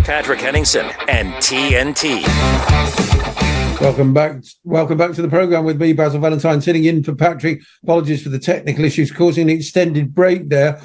Patrick Henningsen and TNT. Welcome back to the program with me, Basil Valentine, sitting in for Patrick. Apologies for the technical issues causing an extended break there.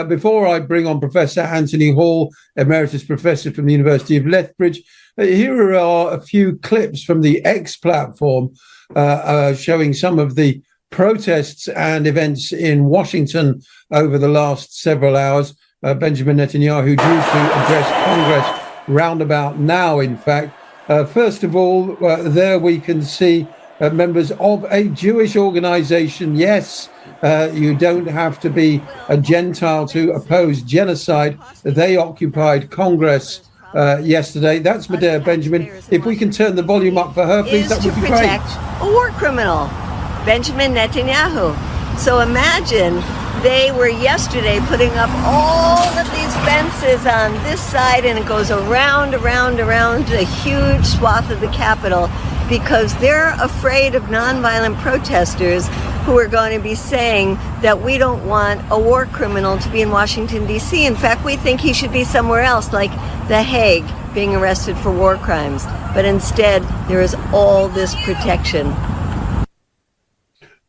Before I bring on Professor Tony Hall, Emeritus Professor from the University of Lethbridge, here are a few clips from the X platform showing some of the protests and events in Washington over the last several hours. Benjamin Netanyahu due to address Congress roundabout now, in fact. First of all, there we can see members of a Jewish organization. Yes, you don't have to be a Gentile to oppose genocide. They occupied Congress yesterday. That's Medea Benjamin. If we can turn the volume up for her, please, that would be great. To protect a war criminal, Benjamin Netanyahu. So imagine they were yesterday putting up all of these fences on this side, and it goes around a huge swath of the Capitol because they're afraid of nonviolent protesters who are going to be saying that we don't want a war criminal to be in Washington, D.C. In fact, we think he should be somewhere else, like The Hague, being arrested for war crimes. But instead, there is all this protection.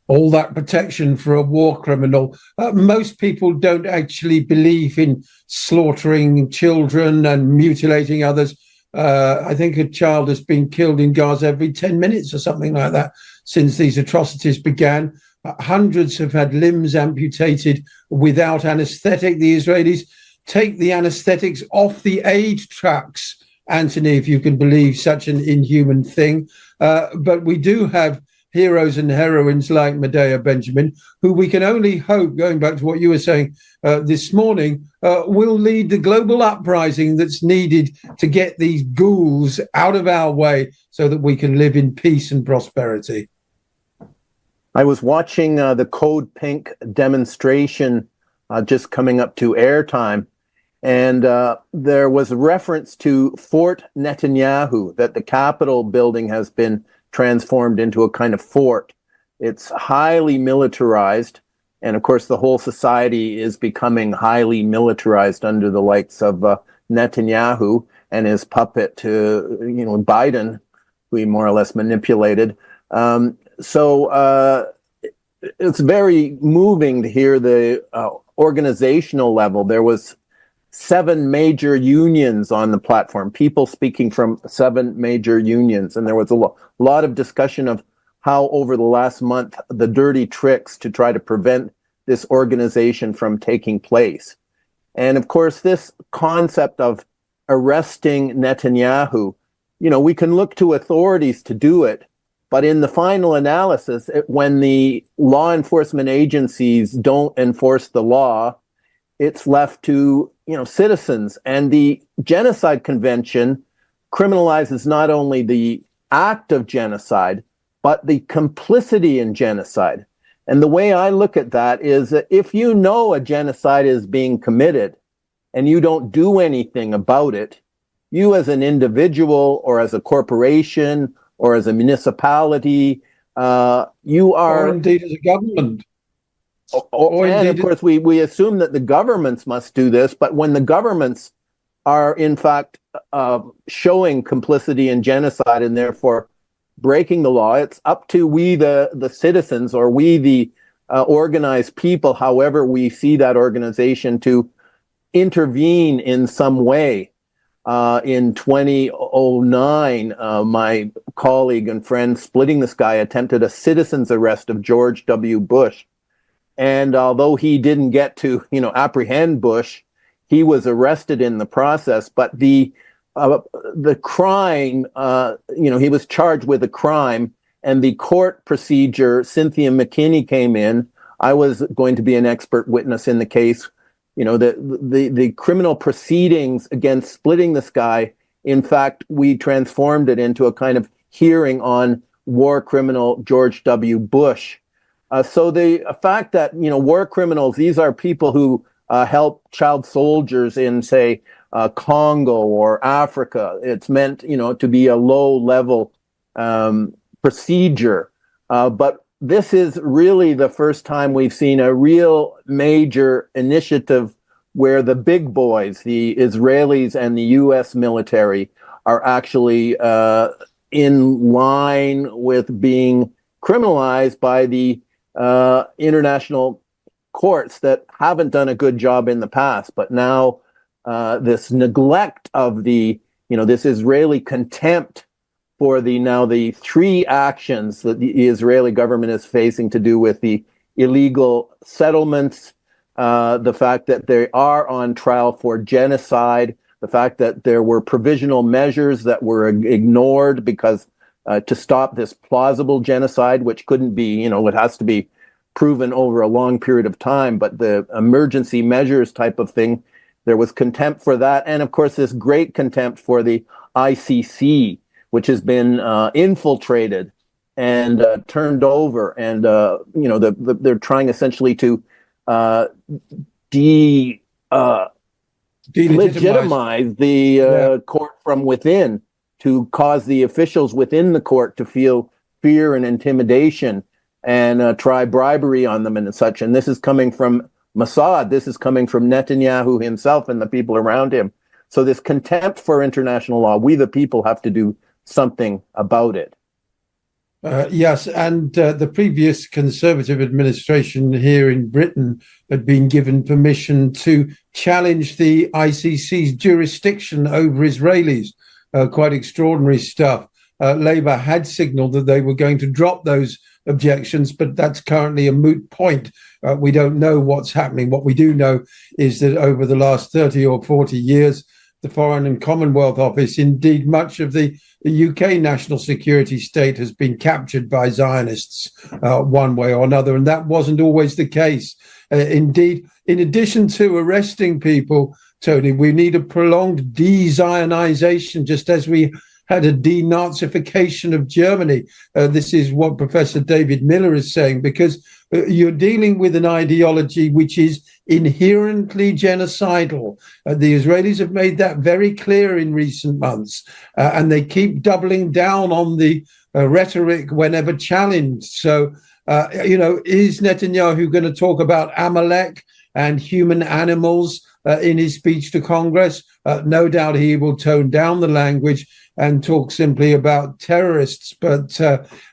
All that protection for a war criminal. Most people don't actually believe in slaughtering children and mutilating others. I think a child has been killed in Gaza every 10 minutes or something like that since these atrocities began. Hundreds have had limbs amputated without anesthetic. The Israelis take the anesthetics off the aid trucks, Anthony, if you can believe such an inhuman thing. But we do have heroes and heroines like Medea Benjamin, who we can only hope, going back to what you were saying this morning, will lead the global uprising that's needed to get these ghouls out of our way so that we can live in peace and prosperity. I was watching the Code Pink demonstration just coming up to airtime, and there was a reference to Fort Netanyahu, that the Capitol building has been transformed into a kind of fort. It's highly militarized, and of course the whole society is becoming highly militarized under the likes of Netanyahu and his puppet to Biden, who he more or less manipulated. So it's very moving to hear the organizational level. There was 7 major unions on the platform, people speaking from 7 major unions. And there was a lot of discussion of how over the last month, the dirty tricks to try to prevent this organization from taking place. And of course, this concept of arresting Netanyahu, we can look to authorities to do it. But in the final analysis, when the law enforcement agencies don't enforce the law, it's left to citizens. And the Genocide Convention criminalizes not only the act of genocide, but the complicity in genocide. And the way I look at that is that if you know a genocide is being committed and you don't do anything about it, you as an individual or as a corporation or as a municipality, you are... Or indeed as a government. And of course, we assume that the governments must do this, but when the governments are in fact showing complicity in genocide and therefore breaking the law, it's up to we, the citizens, or we, the organized people, however we see that organization, to intervene in some way. In 2009, my colleague and friend Splitting the Sky attempted a citizen's arrest of George W. Bush. And although he didn't get to, apprehend Bush, he was arrested in the process. But the crime, he was charged with a crime, and the court procedure, Cynthia McKinney came in. I was going to be an expert witness in the case. The criminal proceedings against Splitting the Sky, in fact, we transformed it into a kind of hearing on war criminal George W. Bush. So the fact that, war criminals, these are people who help child soldiers in, say, Congo or Africa. It's meant, to be a low-level procedure. But this is really the first time we've seen a real major initiative where the big boys, the Israelis and the U.S. military, are actually in line with being criminalized by the international courts that haven't done a good job in the past. But now this neglect of this Israeli contempt for the three actions that the Israeli government is facing to do with the illegal settlements, the fact that they are on trial for genocide, the fact that there were provisional measures that were ignored because to stop this plausible genocide, which couldn't be, it has to be proven over a long period of time, but the emergency measures type of thing, there was contempt for that. And of course, this great contempt for the ICC, which has been infiltrated and turned over. And, they're trying essentially to delegitimize the court from within, to cause the officials within the court to feel fear and intimidation and try bribery on them and such. And this is coming from Mossad. This is coming from Netanyahu himself and the people around him. So this contempt for international law, we the people have to do something about it. Yes, and the previous Conservative administration here in Britain had been given permission to challenge the ICC's jurisdiction over Israelis. Quite extraordinary stuff. Labour had signalled that they were going to drop those objections, but that's currently a moot point. We don't know what's happening. What we do know is that over the last 30 or 40 years, the Foreign and Commonwealth Office, indeed much of the UK national security state, has been captured by Zionists one way or another, and that wasn't always the case. Indeed, in addition to arresting people, Tony, we need a prolonged de-Zionization, just as we had a denazification of Germany. This is what Professor David Miller is saying, because you're dealing with an ideology which is inherently genocidal. The Israelis have made that very clear in recent months, and they keep doubling down on the rhetoric whenever challenged. So, is Netanyahu going to talk about Amalek and human animals in his speech to Congress? No doubt he will tone down the language and talk simply about terrorists. But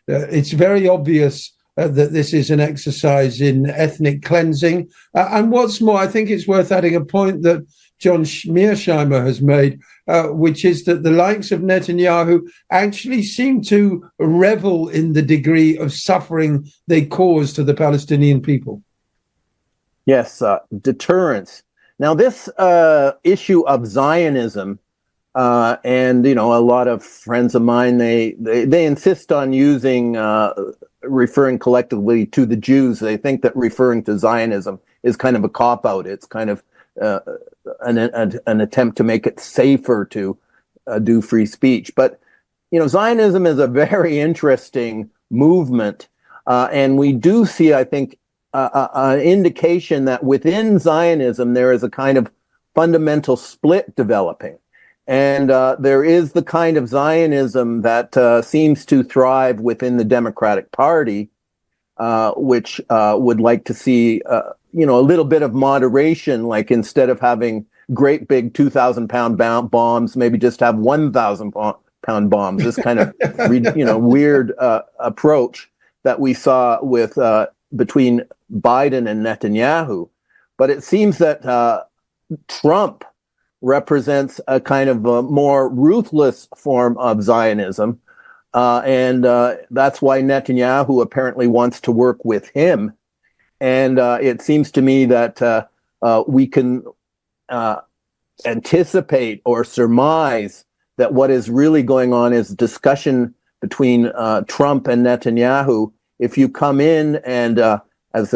it's very obvious that this is an exercise in ethnic cleansing. And what's more, I think it's worth adding a point that John Mearsheimer has made, which is that the likes of Netanyahu actually seem to revel in the degree of suffering they cause to the Palestinian people. Yes, deterrence. Now, this issue of Zionism, and a lot of friends of mine, they insist on using referring collectively to the Jews. They think that referring to Zionism is kind of a cop-out. It's kind of an attempt to make it safer to do free speech. But Zionism is a very interesting movement, and we do see, I think, an indication that within Zionism there is a kind of fundamental split developing. And there is the kind of Zionism that seems to thrive within the Democratic Party, which would like to see, a little bit of moderation, like instead of having great big 2,000-pound bombs, maybe just have 1,000-pound bombs. This kind of, weird approach that we saw with between Biden and Netanyahu. But it seems that Trump represents a kind of a more ruthless form of Zionism. And that's why Netanyahu apparently wants to work with him. And it seems to me that we can anticipate or surmise that what is really going on is discussion between Trump and Netanyahu. If you come in and, as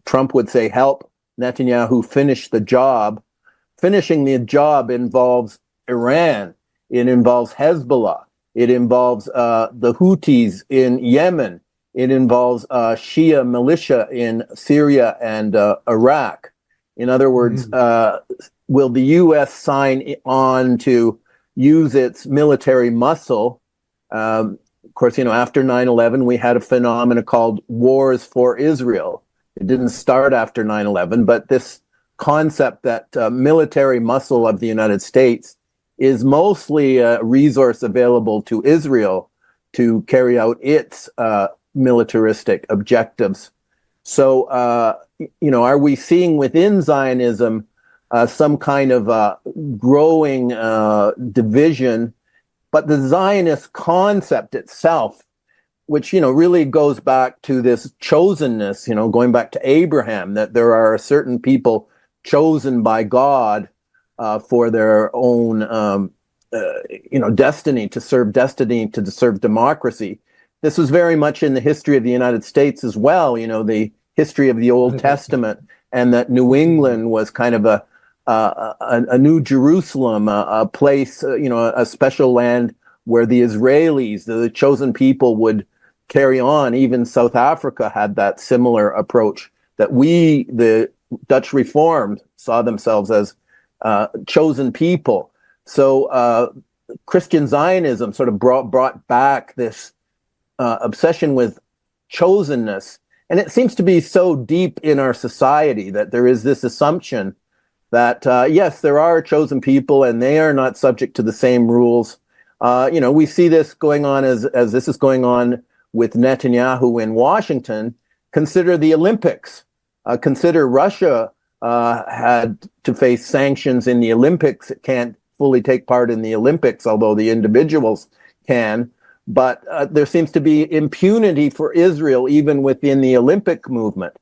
Trump would say, help Netanyahu finish the job, finishing the job involves Iran. It involves Hezbollah. It involves the Houthis in Yemen. It involves Shia militia in Syria and Iraq. In other words, will the U.S. sign on to use its military muscle? Of course, after 9/11, we had a phenomena called wars for Israel. It didn't start after 9/11, but this concept that military muscle of the United States is mostly a resource available to Israel to carry out its militaristic objectives. So, are we seeing within Zionism some kind of growing division? But the Zionist concept itself, which, really goes back to this chosenness, going back to Abraham, that there are certain people chosen by God for their own, destiny, to serve democracy. This was very much in the history of the United States as well, the history of the Old Testament, and that New England was kind of a New Jerusalem, a place, a special land where the Israelis, the chosen people, would carry on. Even South Africa had that similar approach, that we, the Dutch Reformed, saw themselves as chosen people. So Christian Zionism sort of brought back this obsession with chosenness. And it seems to be so deep in our society that there is this assumption that, yes, there are chosen people and they are not subject to the same rules. We see this going on as this is going on with Netanyahu in Washington. Consider the Olympics. Consider Russia had to face sanctions in the Olympics. It can't fully take part in the Olympics, although the individuals can. But there seems to be impunity for Israel even within the Olympic movement.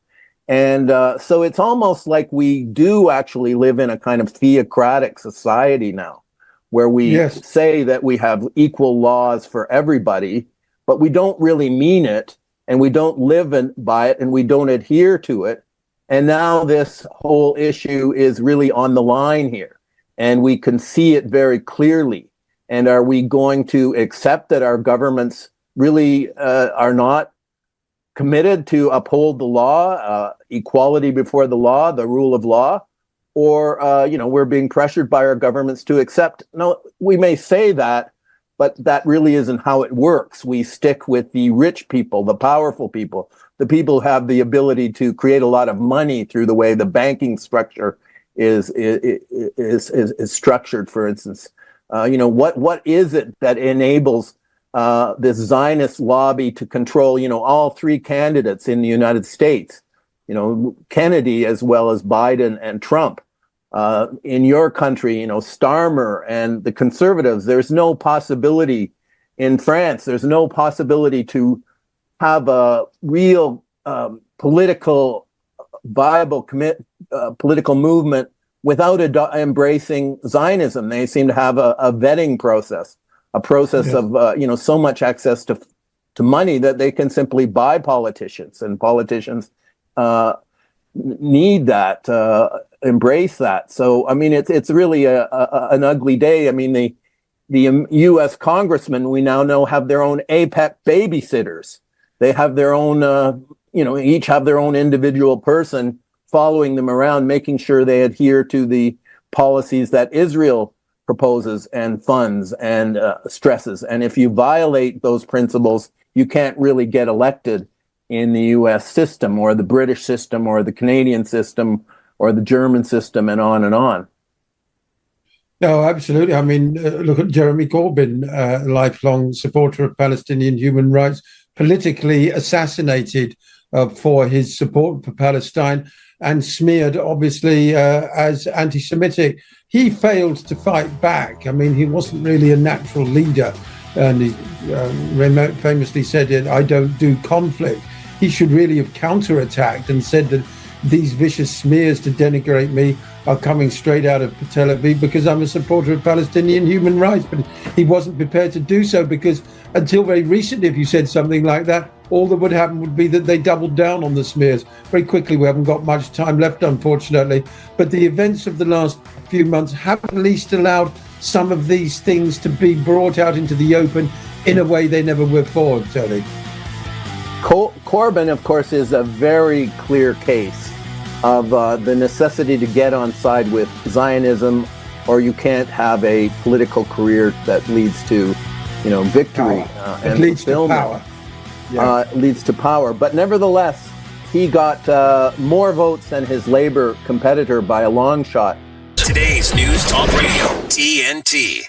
And so it's almost like we do actually live in a kind of theocratic society now, where we say that we have equal laws for everybody, but we don't really mean it, and we don't live by it, and we don't adhere to it. And now this whole issue is really on the line here, and we can see it very clearly. And are we going to accept that our governments really are not committed to uphold the law, equality before the law, the rule of law? Or, we're being pressured by our governments to accept? No, we may say that, but that really isn't how it works. We stick with the rich people, the powerful people, the people who have the ability to create a lot of money through the way the banking structure is structured, for instance. What is it that enables this Zionist lobby to control, all three candidates in the United States, Kennedy as well as Biden and Trump? In your country, Starmer and the conservatives. There's no possibility in France. There's no possibility to have a real viable political movement without embracing Zionism. They seem to have a vetting process, of so much access to money that they can simply buy politicians, and politicians need that, embrace that. So, it's really an ugly day. The U.S. congressmen, we now know, have their own APEC babysitters. They have their own, each have their own individual person following them around, making sure they adhere to the policies that Israel proposes and funds and stresses. And if you violate those principles, you can't really get elected in the U.S. system, or the British system, or the Canadian system, or the German system, and on and on. No, absolutely. Look at Jeremy Corbyn, a lifelong supporter of Palestinian human rights, politically assassinated for his support for Palestine, and smeared, obviously, as anti-Semitic. He failed to fight back. He wasn't really a natural leader. And he famously said, "I don't do conflict." He should really have counterattacked and said that these vicious smears to denigrate me are coming straight out of Tel Aviv because I'm a supporter of Palestinian human rights. But he wasn't prepared to do so, because until very recently, if you said something like that, all that would happen would be that they doubled down on the smears. Very quickly, we haven't got much time left, unfortunately. But the events of the last few months have at least allowed some of these things to be brought out into the open in a way they never were before, Tony. Corbyn, of course, is a very clear case of the necessity to get on side with Zionism, or you can't have a political career that leads to, victory and leads to power. Leads to power. But nevertheless, he got more votes than his Labour competitor by a long shot. Today's News Talk Radio, TNT.